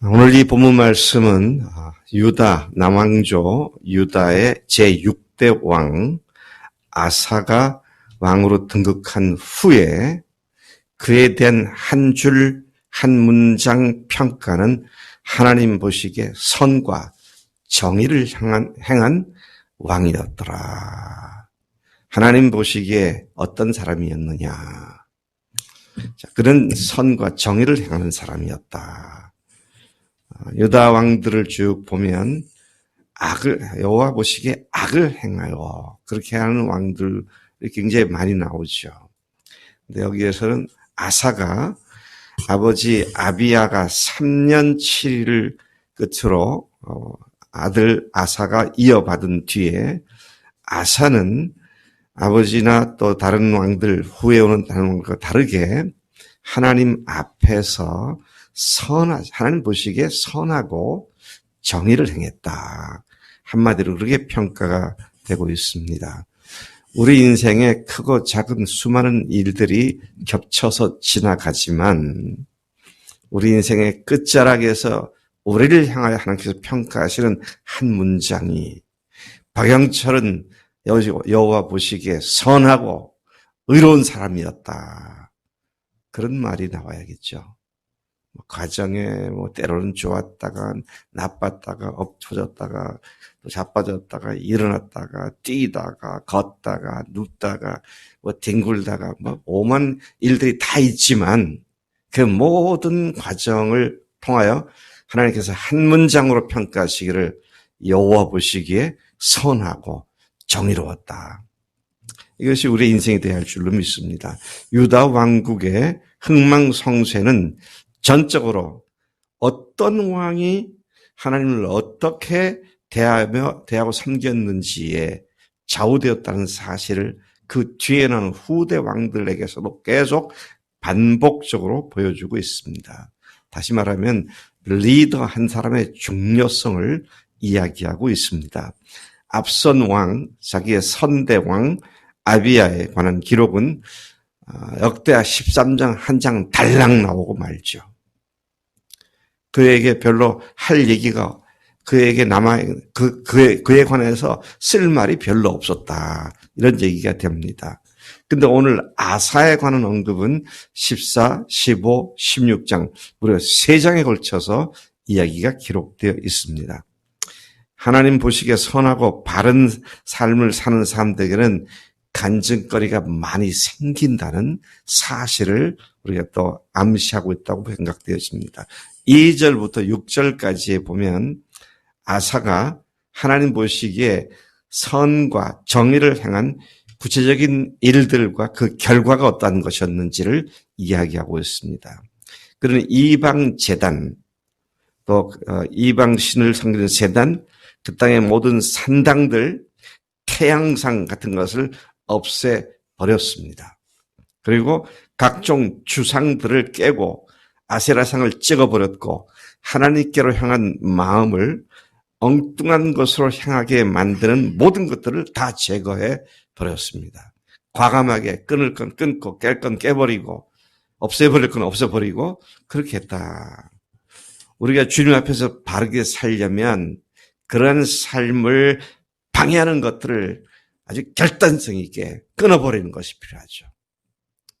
오늘 이 본문 말씀은 유다 남왕조 유다의 제6대 왕 아사가 왕으로 등극한 후에 그에 대한 한 줄 한 문장 평가는 하나님 보시기에 선과 정의를 행한 왕이었더라. 하나님 보시기에 어떤 사람이었느냐. 그런 선과 정의를 행하는 사람이었다. 유다 왕들을 쭉 보면 여호와 보시기에 악을 행하여 그렇게 하는 왕들이 굉장히 많이 나오죠. 근데 여기에서는 아사가 아버지 아비야가 3년 7일을 끝으로 아들 아사가 이어받은 뒤에 아사는 아버지나 또 다른 왕들 후에 오는 다른 왕들과 다르게 하나님 앞에서 하나님 보시기에 선하고 정의를 행했다. 한마디로 그렇게 평가가 되고 있습니다. 우리 인생에 크고 작은 수많은 일들이 겹쳐서 지나가지만 우리 인생의 끝자락에서 우리를 향하여 하나님께서 평가하시는 한 문장이 박영철은 여호와 보시기에 선하고 의로운 사람이었다. 그런 말이 나와야겠죠. 가정에 때로는 좋았다가 나빴다가 엎쳐졌다가 또 자빠졌다가 일어났다가 뛰다가 걷다가 눕다가 뒹굴다가 오만 일들이 다 있지만 그 모든 과정을 통하여 하나님께서 한 문장으로 평가하시기를 여호와 보시기에 선하고 정의로웠다. 이것이 우리의 인생이 되어야 할 줄로 믿습니다. 유다 왕국의 흥망성쇠는 전적으로 어떤 왕이 하나님을 어떻게 대하고 섬겼는지에 좌우되었다는 사실을 그 뒤에 나는 후대 왕들에게서도 계속 반복적으로 보여주고 있습니다. 다시 말하면 리더 한 사람의 중요성을 이야기하고 있습니다. 앞선 왕, 자기의 선대왕 아비야에 관한 기록은 역대하 13장 한 장 달랑 나오고 말죠. 그에게 별로 할 얘기가 그에게 그에 관해서 쓸 말이 별로 없었다. 이런 얘기가 됩니다. 근데 오늘 아사에 관한 언급은 14, 15, 16장 무려 3장에 걸쳐서 이야기가 기록되어 있습니다. 하나님 보시기에 선하고 바른 삶을 사는 사람들에게는 간증거리가 많이 생긴다는 사실을 우리가 또 암시하고 있다고 생각되어집니다. 2절부터 6절까지에 보면 아사가 하나님 보시기에 선과 정의를 행한 구체적인 일들과 그 결과가 어떠한 것이었는지를 이야기하고 있습니다. 그러나 이방 제단, 또 이방 신을 섬기는 제단, 그 땅의 모든 산당들, 태양상 같은 것을 없애버렸습니다. 그리고 각종 주상들을 깨고 아세라상을 찍어버렸고 하나님께로 향한 마음을 엉뚱한 것으로 향하게 만드는 모든 것들을 다 제거해 버렸습니다. 과감하게 끊을 건 끊고 깰 건 깨버리고 없애버릴 건 없애버리고 그렇게 했다. 우리가 주님 앞에서 바르게 살려면 그러한 삶을 방해하는 것들을 아주 결단성 있게 끊어버리는 것이 필요하죠.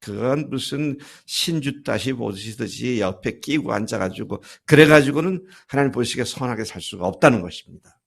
그건 무슨 신주 따시 보시듯이 옆에 끼고 앉아가지고 그래가지고는 하나님 보시기에 선하게 살 수가 없다는 것입니다.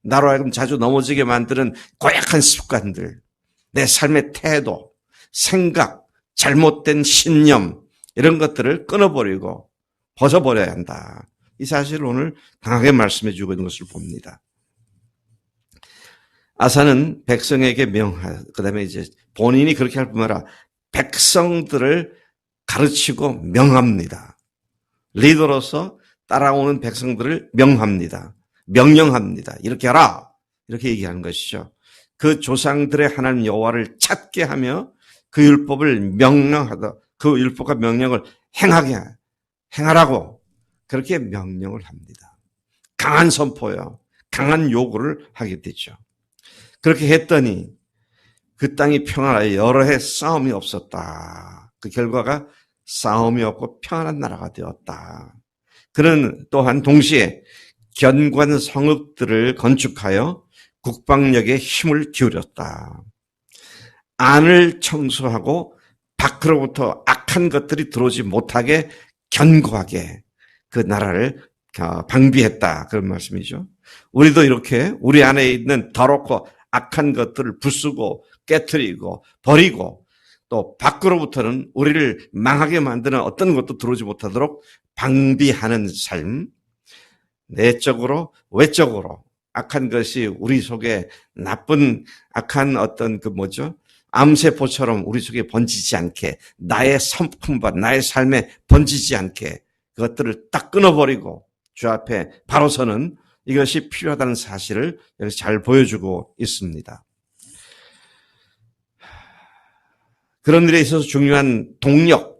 나로 하여금 자주 넘어지게 만드는 고약한 습관들, 내 삶의 태도, 생각, 잘못된 신념 이런 것들을 끊어버리고 벗어버려야 한다. 이 사실을 오늘 강하게 말씀해 주고 있는 것을 봅니다. 아사는 백성에게 그다음에 이제 본인이 그렇게 할 뿐만 아니라 백성들을 가르치고 명합니다. 리더로서 따라오는 백성들을 명령합니다. 이렇게 하라. 이렇게 얘기하는 것이죠. 그 조상들의 하나님 여호와를 찾게 하며 그 율법을 명령하다. 그 율법과 명령을 행하라고 그렇게 명령을 합니다. 강한 선포요. 강한 요구를 하게 되죠. 그렇게 했더니 그 땅이 평안하여 여러 해 싸움이 없었다. 그 결과가 싸움이 없고 평안한 나라가 되었다. 그는 또한 동시에 견고한 성읍들을 건축하여 국방력에 힘을 기울였다. 안을 청소하고 밖으로부터 악한 것들이 들어오지 못하게 견고하게 그 나라를 방비했다. 그런 말씀이죠. 우리도 이렇게 우리 안에 있는 더럽고 악한 것들을 부수고 깨트리고 버리고 또 밖으로부터는 우리를 망하게 만드는 어떤 것도 들어오지 못하도록 방비하는 삶, 내적으로 외적으로 악한 것이 우리 속에 나쁜 악한 어떤 암세포처럼 우리 속에 번지지 않게, 나의 성품과 나의 삶에 번지지 않게 그것들을 딱 끊어버리고 주 앞에 바로 서는 이것이 필요하다는 사실을 여기서 잘 보여주고 있습니다. 그런 일에 있어서 중요한 동력,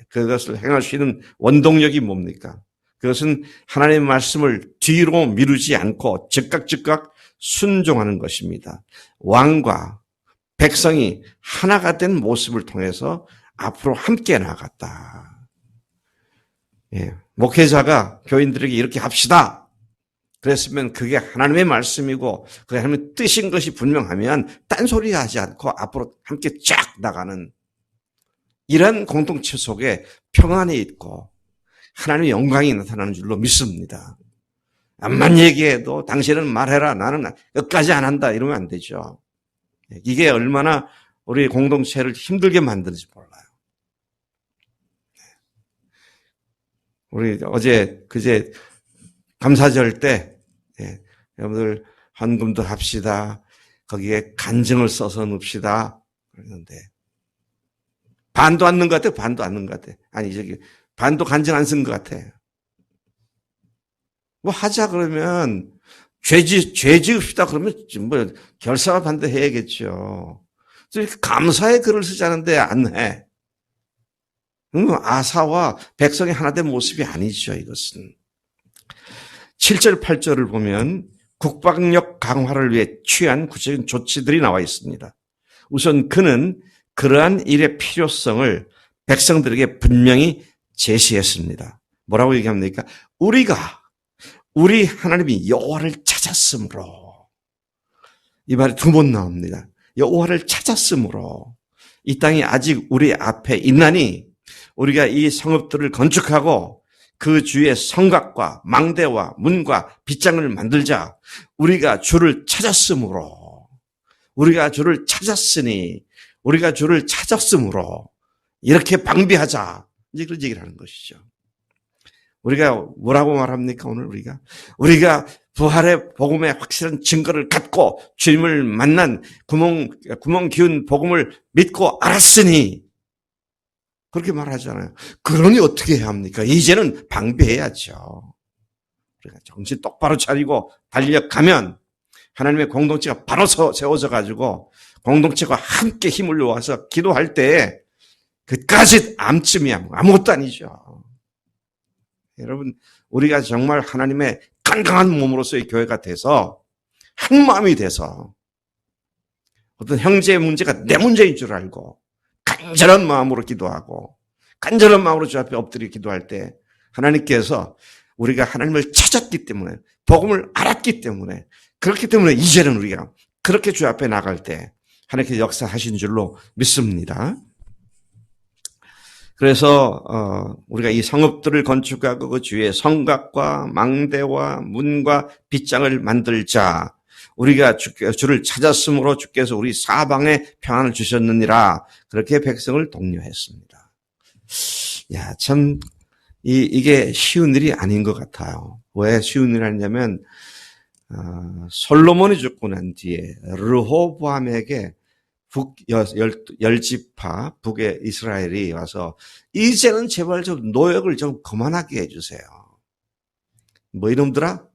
그것을 행할 수 있는 원동력이 뭡니까? 그것은 하나님의 말씀을 뒤로 미루지 않고 즉각 순종하는 것입니다. 왕과 백성이 하나가 된 모습을 통해서 앞으로 함께 나아갔다. 목회자가 교인들에게 이렇게 합시다. 그랬으면 그게 하나님의 말씀이고 그게 하나님의 뜻인 것이 분명하면 딴소리 하지 않고 앞으로 함께 쫙 나가는 이런 공동체 속에 평안이 있고 하나님의 영광이 나타나는 줄로 믿습니다. 암만 얘기해도 당신은 말해라, 나는 끝까지 안 한다 이러면 안 되죠. 이게 얼마나 우리 공동체를 힘들게 만드는지 몰라요. 우리 그제 감사절 때 여러분들 헌금도 합시다. 거기에 간증을 써서 넣읍시다. 그랬는데 반도 안 넣은 것 같아요. 반도 안 넣은 것 같아요. 아니 반도 간증 안 쓴 것 같아요. 뭐 하자 그러면 죄 지읍시다 그러면 결사와 반대해야겠죠. 이렇게 감사의 글을 쓰자는데 안 해. 아사와 백성이 하나 된 모습이 아니죠, 이것은. 7절, 8절을 보면 국방력 강화를 위해 취한 구체적인 조치들이 나와 있습니다. 우선 그는 그러한 일의 필요성을 백성들에게 분명히 제시했습니다. 뭐라고 얘기합니까? 우리 하나님이 여호와를 찾았으므로, 이 말이 2번 나옵니다. 여호와를 찾았으므로 이 땅이 아직 우리 앞에 있나니 우리가 이 성읍들을 건축하고 그 주위에 성곽과 망대와 문과 빗장을 만들자. 우리가 주를 찾았으므로, 우리가 주를 찾았으니, 우리가 주를 찾았으므로 이렇게 방비하자. 이제 그런 얘기를 하는 것이죠. 우리가 뭐라고 말합니까? 오늘 우리가 부활의 복음의 확실한 증거를 갖고 주님을 만난 구멍 기운 복음을 믿고 알았으니 그렇게 말하잖아요. 그러니 어떻게 해야 합니까? 이제는 방비해야죠. 우리가 정신 똑바로 차리고 달려가면 하나님의 공동체가 바로 세워져 가지고 공동체가 함께 힘을 모아서 기도할 때 그까짓 암쯤이야 아무것도 아니죠. 여러분, 우리가 정말 하나님의 건강한 몸으로서의 교회가 돼서 한 마음이 돼서 어떤 형제의 문제가 내 문제인 줄 알고 간절한 마음으로 기도하고 간절한 마음으로 주 앞에 엎드려 기도할 때 하나님께서 우리가 하나님을 찾았기 때문에 복음을 알았기 때문에 그렇기 때문에 이제는 우리가 그렇게 주 앞에 나갈 때 하나님께서 역사하신 줄로 믿습니다. 그래서 우리가 이 성읍들을 건축하고 그 주위에 성곽과 망대와 문과 빗장을 만들자. 우리가 주를 찾았으므로 주께서 우리 사방에 평안을 주셨느니라. 그렇게 백성을 독려했습니다. 야, 참 이게 쉬운 일이 아닌 것 같아요. 왜 쉬운 일이 아니냐면 솔로몬이 죽고 난 뒤에 르호보암에게 열지파 북의 이스라엘이 와서 이제는 제발 좀 노역을 좀 그만하게 해주세요. 뭐 이놈들아,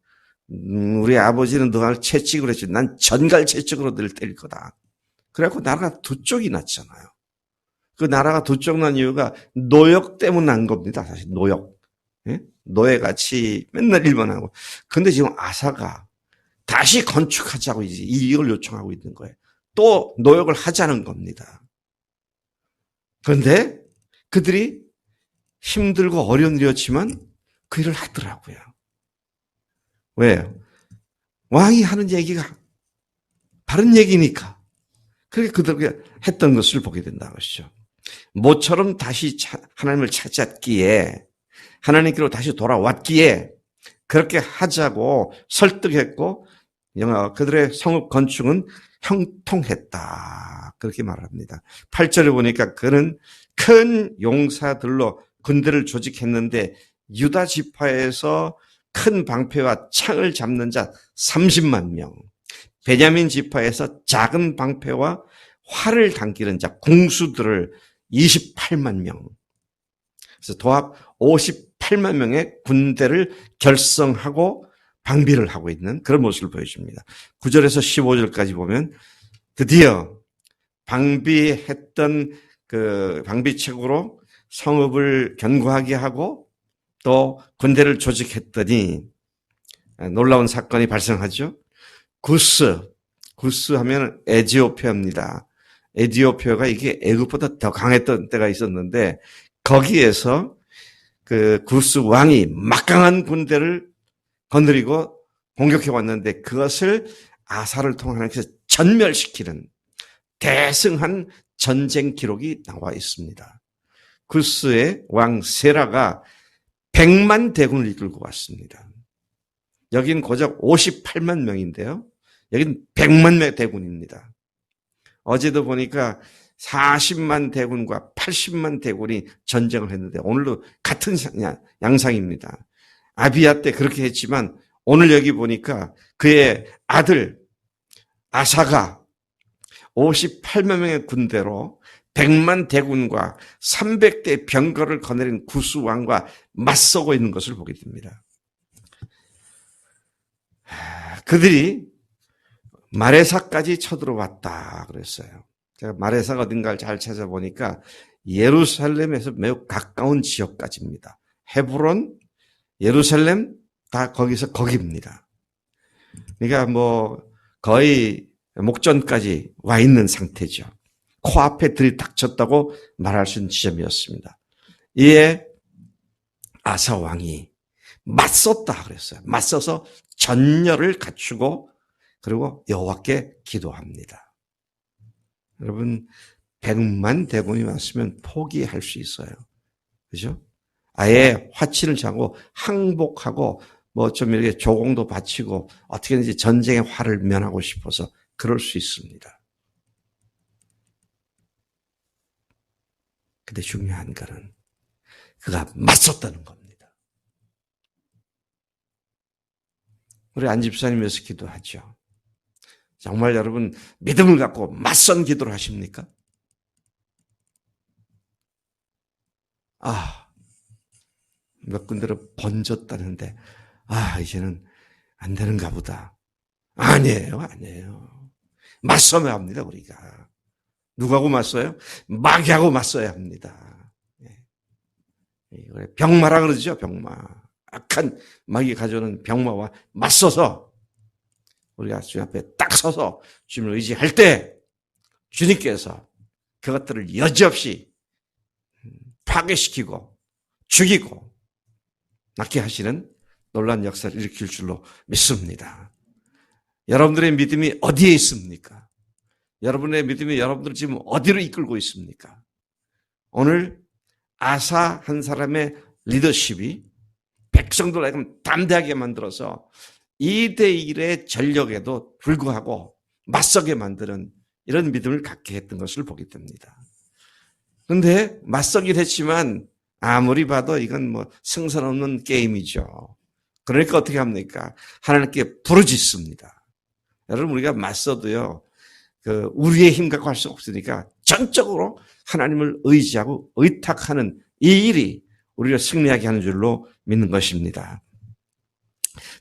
우리 아버지는 너를 채찍으로 했지, 난 전갈 채찍으로 늘 때릴 거다. 그래갖고 나라가 두 쪽이 났잖아요. 그 나라가 두 쪽 난 이유가 노역 때문에 난 겁니다. 사실 노역, 노예같이 맨날 일만 하고. 근데 지금 아사가 다시 건축하자고 이걸 요청하고 있는 거예요. 또 노역을 하자는 겁니다. 그런데 그들이 힘들고 어려운 일이었지만 그 일을 하더라고요. 왜요? 왕이 하는 얘기가 바른 얘기니까. 그렇게 그들이 했던 것을 보게 된다는 것이죠. 모처럼 다시 하나님을 찾았기에, 하나님께로 다시 돌아왔기에 그렇게 하자고 설득했고, 그들의 성읍 건축은 형통했다. 그렇게 말합니다. 8절에 보니까 그는 큰 용사들로 군대를 조직했는데 유다 지파에서 큰 방패와 창을 잡는 자 30만 명, 베냐민 지파에서 작은 방패와 활을 당기는 자 궁수들을 28만 명, 그래서 도합 58만 명의 군대를 결성하고 방비를 하고 있는 그런 모습을 보여줍니다. 9절에서 15절까지 보면 드디어 방비했던 그 방비책으로 성읍을 견고하게 하고 또 군대를 조직했더니 놀라운 사건이 발생하죠. 구스 하면 에티오피아입니다. 에티오피아가 이게 애굽보다 더 강했던 때가 있었는데 거기에서 그 구스 왕이 막강한 군대를 건드리고 공격해 왔는데 그것을 아사를 통해 하나님께서 전멸시키는 대승한 전쟁 기록이 나와 있습니다. 구스의 왕 세라가 100만 대군을 이끌고 왔습니다. 여긴 고작 58만 명인데요. 여긴 100만 명 대군입니다. 어제도 보니까 40만 대군과 80만 대군이 전쟁을 했는데 오늘도 같은 양상입니다. 아비야 때 그렇게 했지만 오늘 여기 보니까 그의 아들 아사가 58만 명의 군대로 100만 대군과 300대 병거를 거느린 구스 왕과 맞서고 있는 것을 보게 됩니다. 그들이 마레사까지 쳐들어왔다 그랬어요. 제가 마레사가 어딘가를 잘 찾아보니까 예루살렘에서 매우 가까운 지역까지입니다. 헤브론, 예루살렘 다 거기입니다. 그러니까 뭐 거의 목전까지 와 있는 상태죠. 코앞에 들이닥쳤다고 말할 수 있는 지점이었습니다. 이에 아사 왕이 맞섰다 그랬어요. 맞서서 전열을 갖추고 그리고 여호와께 기도합니다. 여러분 100만 대군이 왔으면 포기할 수 있어요. 그죠? 아예 화친을 자고 항복하고 뭐 좀 이렇게 조공도 바치고 어떻게든지 전쟁의 화를 면하고 싶어서 그럴 수 있습니다. 근데 중요한 것은 그가 맞섰다는 겁니다. 우리 안 집사님에서 기도하죠. 정말 여러분 믿음을 갖고 맞선 기도를 하십니까? 몇 군데로 번졌다는데 이제는 안 되는가 보다. 아니에요. 맞서야 합니다, 우리가. 누구하고 맞서요? 마귀하고 맞서야 합니다. 병마라 그러죠, 병마. 악한 마귀 가져오는 병마와 맞서서 우리가 주님 앞에 딱 서서 주님을 의지할 때 주님께서 그것들을 여지없이 파괴시키고 죽이고 낫게 하시는 놀라운 역사를 일으킬 줄로 믿습니다. 여러분들의 믿음이 어디에 있습니까? 여러분의 믿음이 여러분들 지금 어디로 이끌고 있습니까? 오늘 아사 한 사람의 리더십이 백성들을 담대하게 만들어서 2대1의 전력에도 불구하고 맞서게 만드는 이런 믿음을 갖게 했던 것을 보게 됩니다. 그런데 맞서긴 했지만 아무리 봐도 이건 뭐 승산 없는 게임이죠. 그러니까 어떻게 합니까? 하나님께 부르짖습니다. 여러분 우리가 맞서도요. 우리의 힘 갖고 할 수 없으니까 전적으로 하나님을 의지하고 의탁하는 이 일이 우리를 승리하게 하는 줄로 믿는 것입니다.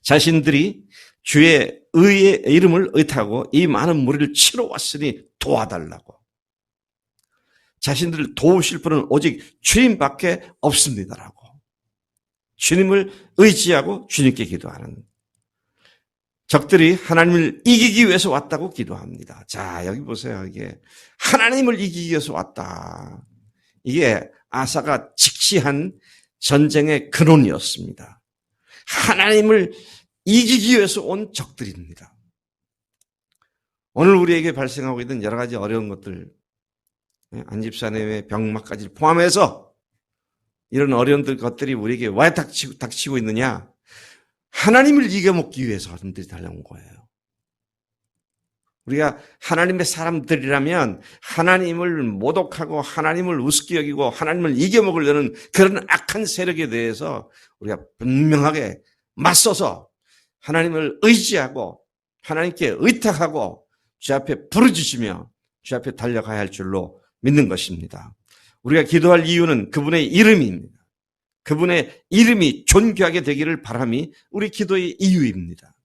자신들이 주의 의의 이름을 의탁하고 이 많은 무리를 치러 왔으니 도와달라고. 자신들을 도우실 분은 오직 주님밖에 없습니다라고. 주님을 의지하고 주님께 기도하는. 적들이 하나님을 이기기 위해서 왔다고 기도합니다. 자, 여기 보세요. 이게 하나님을 이기기 위해서 왔다. 이게 아사가 직시한 전쟁의 근원이었습니다. 하나님을 이기기 위해서 온 적들입니다. 오늘 우리에게 발생하고 있는 여러 가지 어려운 것들, 안집사님의 병마까지 포함해서 이런 어려운 것들이 우리에게 왜 닥치고 있느냐? 하나님을 이겨먹기 위해서 사람들이 달려온 거예요. 우리가 하나님의 사람들이라면 하나님을 모독하고 하나님을 우습게 여기고 하나님을 이겨먹으려는 그런 악한 세력에 대해서 우리가 분명하게 맞서서 하나님을 의지하고 하나님께 의탁하고 주 앞에 부르짖으며 주 앞에 달려가야 할 줄로 믿는 것입니다. 우리가 기도할 이유는 그분의 이름입니다. 그분의 이름이 존귀하게 되기를 바람이 우리 기도의 이유입니다.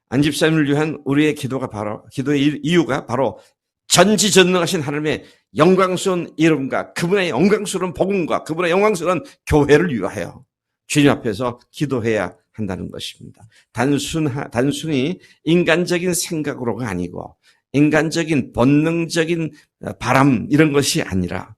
안집사님을 위한 우리의 기도의 이유가 바로 전지전능하신 하나님의 영광스러운 이름과 그분의 영광스러운 복음과 그분의 영광스러운 교회를 위하여 주님 앞에서 기도해야 한다는 것입니다. 단순히 인간적인 생각으로가 아니고 인간적인 본능적인 바람 이런 것이 아니라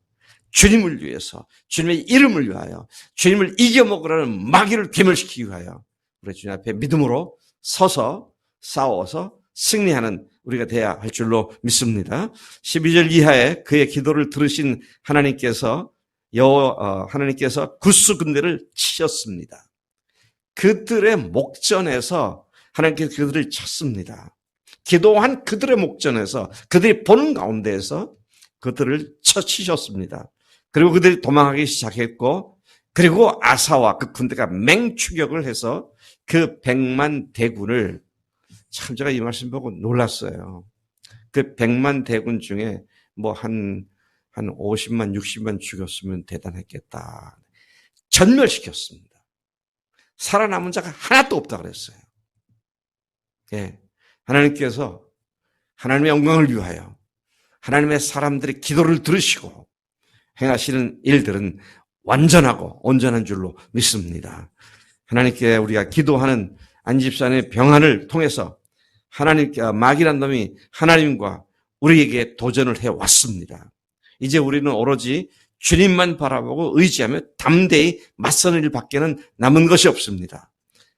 주님을 위해서 주님의 이름을 위하여 주님을 이겨먹으라는 마귀를 괴멸시키기 위하여 우리 주님 앞에 믿음으로 서서 싸워서 승리하는 우리가 돼야 할 줄로 믿습니다. 12절 이하에 그의 기도를 들으신 하나님께서 구스 군대를 치셨습니다. 그들의 목전에서 하나님께서 그들을 쳤습니다. 기도한 그들의 목전에서 그들이 보는 가운데에서 그들을 치셨습니다. 그리고 그들이 도망하기 시작했고 그리고 아사와 그 군대가 맹추격을 해서 그 100만 대군을 참 제가 이 말씀 보고 놀랐어요. 그 100만 대군 중에 뭐 한 50만 60만 죽였으면 대단했겠다. 전멸시켰습니다. 살아남은 자가 하나도 없다 그랬어요. 예. 하나님께서 하나님의 영광을 위하여 하나님의 사람들의 기도를 들으시고 행하시는 일들은 완전하고 온전한 줄로 믿습니다. 하나님께 우리가 기도하는 안집사님의 병환을 통해서 마귀란 놈이 하나님과 우리에게 도전을 해왔습니다. 이제 우리는 오로지 주님만 바라보고 의지하며 담대히 맞서는 일밖에는 남은 것이 없습니다.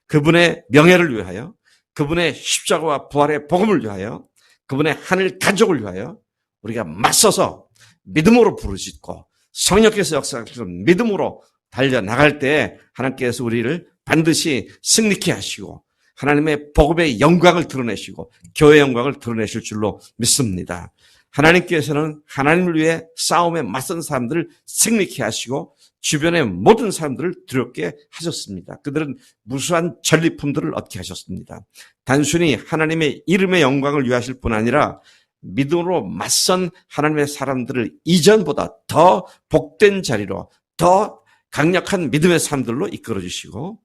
그분의 명예를 위하여 그분의 십자가와 부활의 복음을 위하여 그분의 하늘 가족을 위하여 우리가 맞서서 믿음으로 부르짖고 성령께서 역사하시는 믿음으로 달려나갈 때 하나님께서 우리를 반드시 승리케 하시고 하나님의 복음의 영광을 드러내시고 교회의 영광을 드러내실 줄로 믿습니다. 하나님께서는 하나님을 위해 싸움에 맞선 사람들을 승리케 하시고 주변의 모든 사람들을 두렵게 하셨습니다. 그들은 무수한 전리품들을 얻게 하셨습니다. 단순히 하나님의 이름의 영광을 위하실 뿐 아니라 믿음으로 맞선 하나님의 사람들을 이전보다 더 복된 자리로 더 강력한 믿음의 사람들로 이끌어 주시고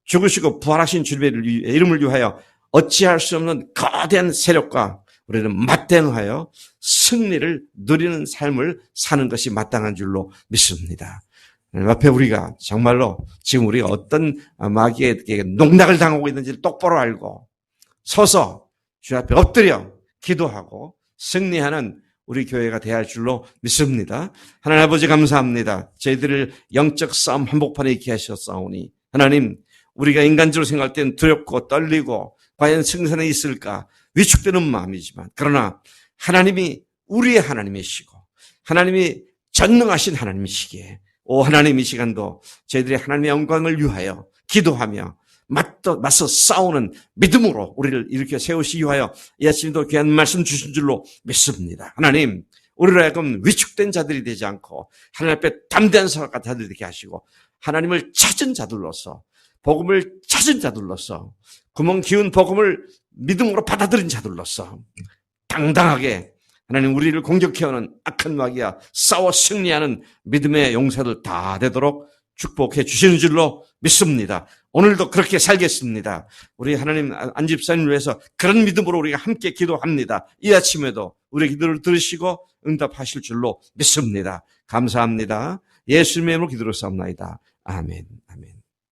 죽으시고 부활하신 주님의 이름을 위하여 어찌할 수 없는 거대한 세력과 우리는 맞대응하여 승리를 누리는 삶을 사는 것이 마땅한 줄로 믿습니다. 앞에 우리가 정말로 지금 우리가 어떤 마귀에게 농락을 당하고 있는지를 똑바로 알고 서서 주 앞에 엎드려 기도하고 승리하는 우리 교회가 되어야 할 줄로 믿습니다. 하나님 아버지 감사합니다. 저희들을 영적 싸움 한복판에 있게 하셨사오니 하나님 우리가 인간적으로 생각할 때는 두렵고 떨리고 과연 승산에 있을까 위축되는 마음이지만 그러나 하나님이 우리의 하나님이시고 하나님이 전능하신 하나님이시기에 오 하나님 이 시간도 저희들이 하나님의 영광을 위하여 기도하며 맞서 싸우는 믿음으로 우리를 일으켜 세우시기 위하여 이 아침도 귀한 말씀 주신 줄로 믿습니다. 하나님 우리로 하여금 위축된 자들이 되지 않고 하나님 앞에 담대한 자들이 되게 하시고 하나님을 찾은 자들로서 복음을 찾은 자들로서 구멍 기운 복음을 믿음으로 받아들인 자들로서 당당하게 하나님 우리를 공격해오는 악한 마귀와 싸워 승리하는 믿음의 용사들 다 되도록 축복해 주시는 줄로 믿습니다. 오늘도 그렇게 살겠습니다. 우리 하나님 안집사님을 위해서 그런 믿음으로 우리가 함께 기도합니다. 이 아침에도 우리 기도를 들으시고 응답하실 줄로 믿습니다. 감사합니다. 예수님의 이름으로 기도를 쌓옵나이다. 아멘. 아멘.